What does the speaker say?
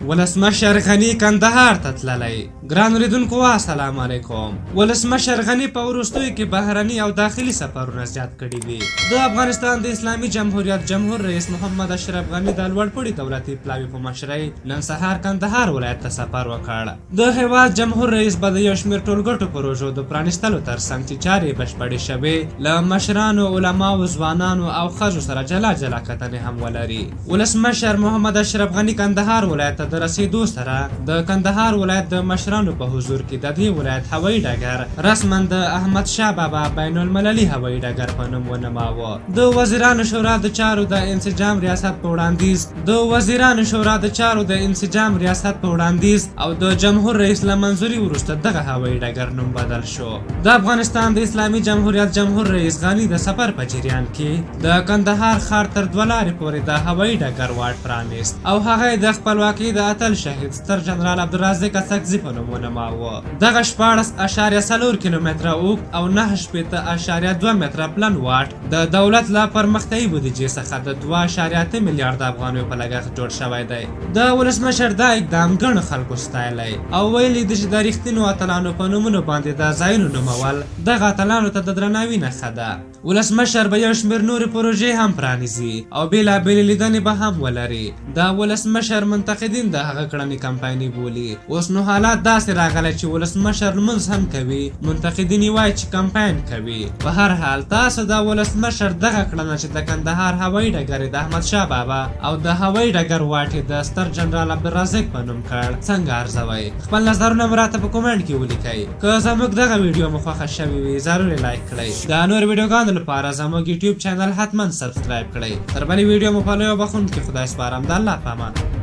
ولسمشر غني کندهار ته تللی. ګران اوریدونکو السلام علیکم. ولسمشر غني په وروستیو کې بهرني او داخلي سفرونه زیات کړي دي. د افغانستان د اسلامي جمهوریت جمهور رئیس محمد اشرف غني د لوړپوړي دولتي پلاوي په مشرۍ نن سهار کندهار ولایت ته سفر وکړ. د هېواد جمهور رئیس به د یو شمېر ټولګټو پروژو د پرانیستلو ترڅنګ چې چارې بشپړې شوې له مشرانو، علماو، ځوانانو او ښځو سره جلا جلا کتنې هم ولري. ولسمشر محمد اشرف غني کندهار ولایت ته د رسیدو سره د کندهار ولایت د مشرانو په حضور کې د دې ولایت هوایي ډګر رسما د احمد شاه بابا بین المللي هوایي ډګر په نوم ونماوه. د وزیرانو شورا د چارو د انسجام ریاست په وړاندیز او د جمهور رئیس له منظوري وروسته دغه هوایي ډګر نوم بدل شو. د افغانستان د اسلامي جمهوریت جمهور رئیس غني د سفر په جریان کې د کندهار ښار تر 2 لارې پورې د هوایي ډګر واټ پرانیست او هغه د خپلواکۍ د اتل شهید ستر جنرال عبدالرازق اڅکزي په نوم ونماوه. دغه 14.4 کیلومتره اوږد او 9.2 متره پلن واټ د دولت له پرمختیایي بودیجې څخه د 2.8 میلیارډ افغانیو په لګښت جوړ شوی دی. د ولسمشر دا اقدام ګڼو خلکو ستایلی او ویلي دي چې د رښتینو اتلانو په نومونو باندې د ځایونو نومول دغه اتلانو ته د درناوي نښه ده. ولسمشر به یو شمېر نورې پروژې هم پرانیزي او بېلابېلې لیدنې به هم ولري. د ولسمشر منتقدین د هغه کړنې کمپایني بولي. اوس نو حالات داسې راغلی چې ولسمشر لمونځ هم کوي، منتقدین یې وایي چې کمپاین کوي. په هر حال تاسو د ولسمشر دغه کړنه چې د کندهار هوایي ډګر د احمد شاه بابا او د هوایي ډګر واټ د ستر جنرال عبدالرازق په نوم کړ څنګه ارزوئ؟ خپل نظرونه مو راته په کومنټ کې ولیکئ. که زموږ دغه ویډیو مو خوښه شوې وي ضرور لایک کړئ. د نور ویډیوګانو لپاره زموږ یوټیوب چینل حتما سبسکرایب کړئ. تر بلې ویډیو مو په لوی او بخښونکي خدای سپارم. د الله په امان.